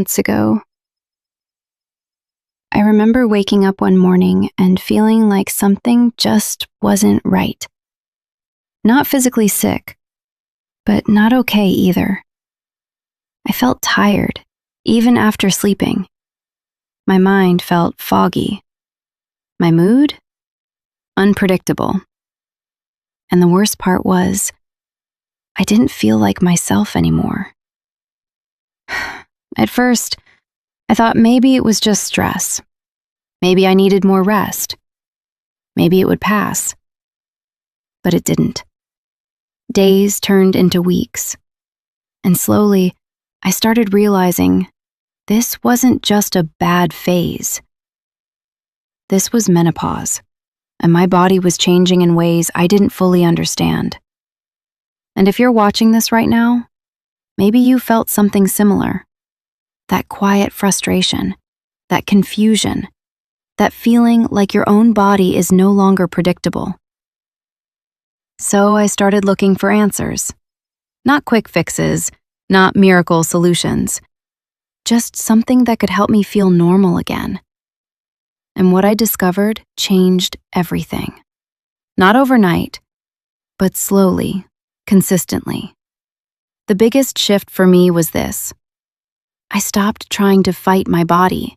months ago. I remember waking up one morning and feeling like something just wasn't right. Not physically sick, but not okay either. I felt tired, even after sleeping. My mind felt foggy. My mood? Unpredictable. And the worst part was, I didn't feel like myself anymore. At first, I thought maybe it was just stress. Maybe I needed more rest. Maybe it would pass. But it didn't. Days turned into weeks. And slowly, I started realizing this wasn't just a bad phase. This was menopause, and my body was changing in ways I didn't fully understand. And if you're watching this right now, maybe you felt something similar. That quiet frustration, that confusion, that feeling like your own body is no longer predictable. So I started looking for answers. Not quick fixes, not miracle solutions. Just something that could help me feel normal again. And what I discovered changed everything. Not overnight, but slowly, consistently. The biggest shift for me was this. I stopped trying to fight my body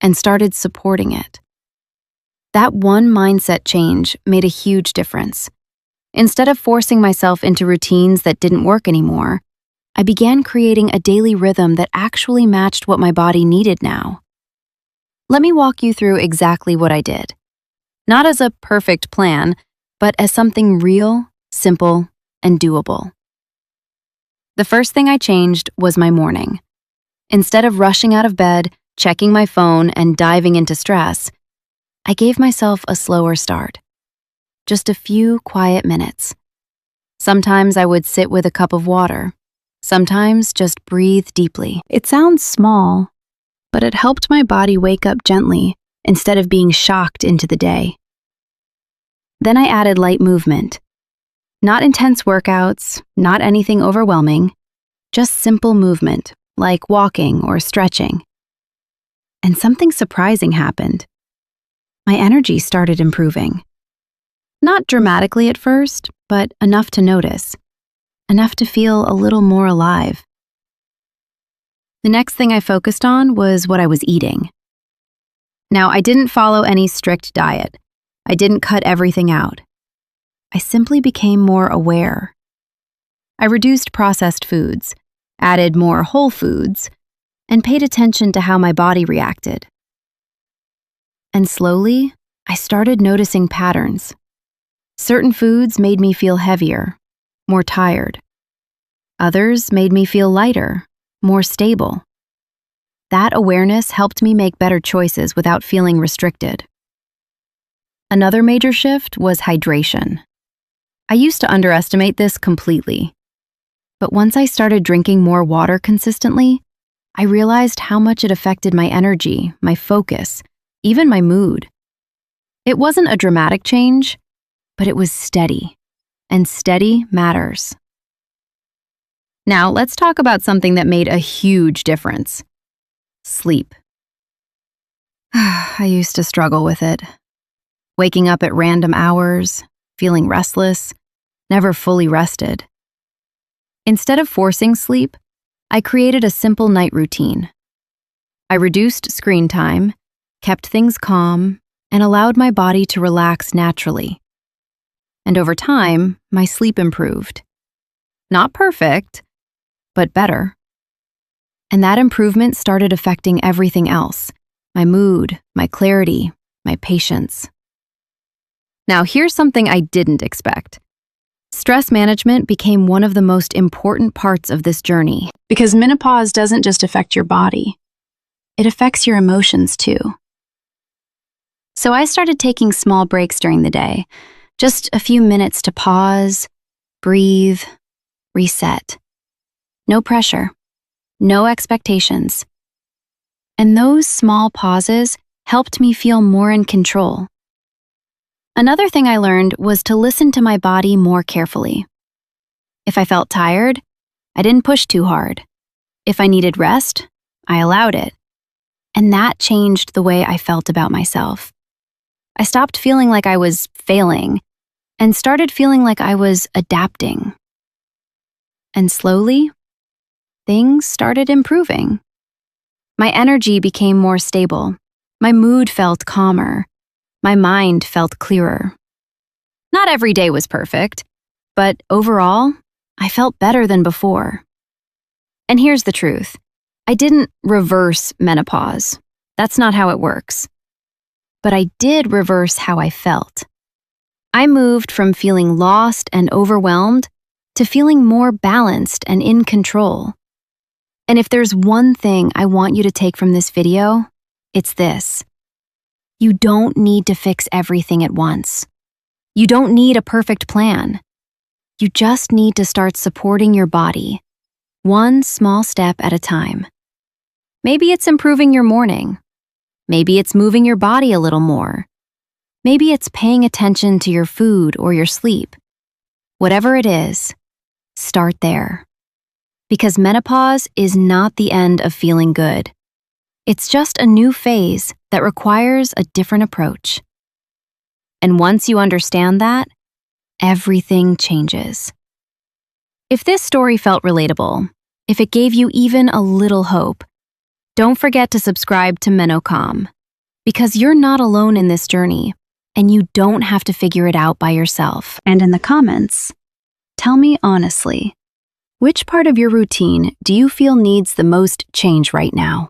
and started supporting it. That one mindset change made a huge difference. Instead of forcing myself into routines that didn't work anymore, I began creating a daily rhythm that actually matched what my body needed now. Let me walk you through exactly what I did. Not as a perfect plan, but as something real, simple, and doable. The first thing I changed was my morning. Instead of rushing out of bed, checking my phone, and diving into stress, I gave myself a slower start. Just a few quiet minutes. Sometimes I would sit with a cup of water. Sometimes just breathe deeply. It sounds small, but it helped my body wake up gently instead of being shocked into the day. Then I added light movement. Not intense workouts, not anything overwhelming, just simple movement, like walking or stretching. And something surprising happened. My energy started improving. Not dramatically at first, but enough to notice. Enough to feel a little more alive. The next thing I focused on was what I was eating. Now, I didn't follow any strict diet. I didn't cut everything out. I simply became more aware. I reduced processed foods, added more whole foods, and paid attention to how my body reacted. And slowly, I started noticing patterns. Certain foods made me feel heavier, more tired. Others made me feel lighter, more stable. That awareness helped me make better choices without feeling restricted. Another major shift was hydration. I used to underestimate this completely. But once I started drinking more water consistently, I realized how much it affected my energy, my focus, even my mood. It wasn't a dramatic change, but it was steady, and steady matters. Now, let's talk about something that made a huge difference. Sleep. I used to struggle with it. Waking up at random hours, feeling restless, never fully rested. Instead of forcing sleep, I created a simple night routine. I reduced screen time, kept things calm, and allowed my body to relax naturally. And over time, my sleep improved. Not perfect, but better. And that improvement started affecting everything else: my mood, my clarity, my patience. Now, here's something I didn't expect. Stress management became one of the most important parts of this journey. Because menopause doesn't just affect your body, it affects your emotions too. So I started taking small breaks during the day, just a few minutes to pause, breathe, reset. No pressure, no expectations. And those small pauses helped me feel more in control. Another thing I learned was to listen to my body more carefully. If I felt tired, I didn't push too hard. If I needed rest, I allowed it. And that changed the way I felt about myself. I stopped feeling like I was failing and started feeling like I was adapting. And slowly, things started improving. My energy became more stable. My mood felt calmer. My mind felt clearer. Not every day was perfect, but overall, I felt better than before. And here's the truth. I didn't reverse menopause. That's not how it works. But I did reverse how I felt. I moved from feeling lost and overwhelmed to feeling more balanced and in control. And if there's one thing I want you to take from this video, it's this. You don't need to fix everything at once. You don't need a perfect plan. You just need to start supporting your body, one small step at a time. Maybe it's improving your morning. Maybe it's moving your body a little more. Maybe it's paying attention to your food or your sleep. Whatever it is, start there. Because menopause is not the end of feeling good. It's just a new phase that requires a different approach. And once you understand that, everything changes. If this story felt relatable, if it gave you even a little hope, don't forget to subscribe to MenoCalm, because you're not alone in this journey, and you don't have to figure it out by yourself. And in the comments, tell me honestly, which part of your routine do you feel needs the most change right now?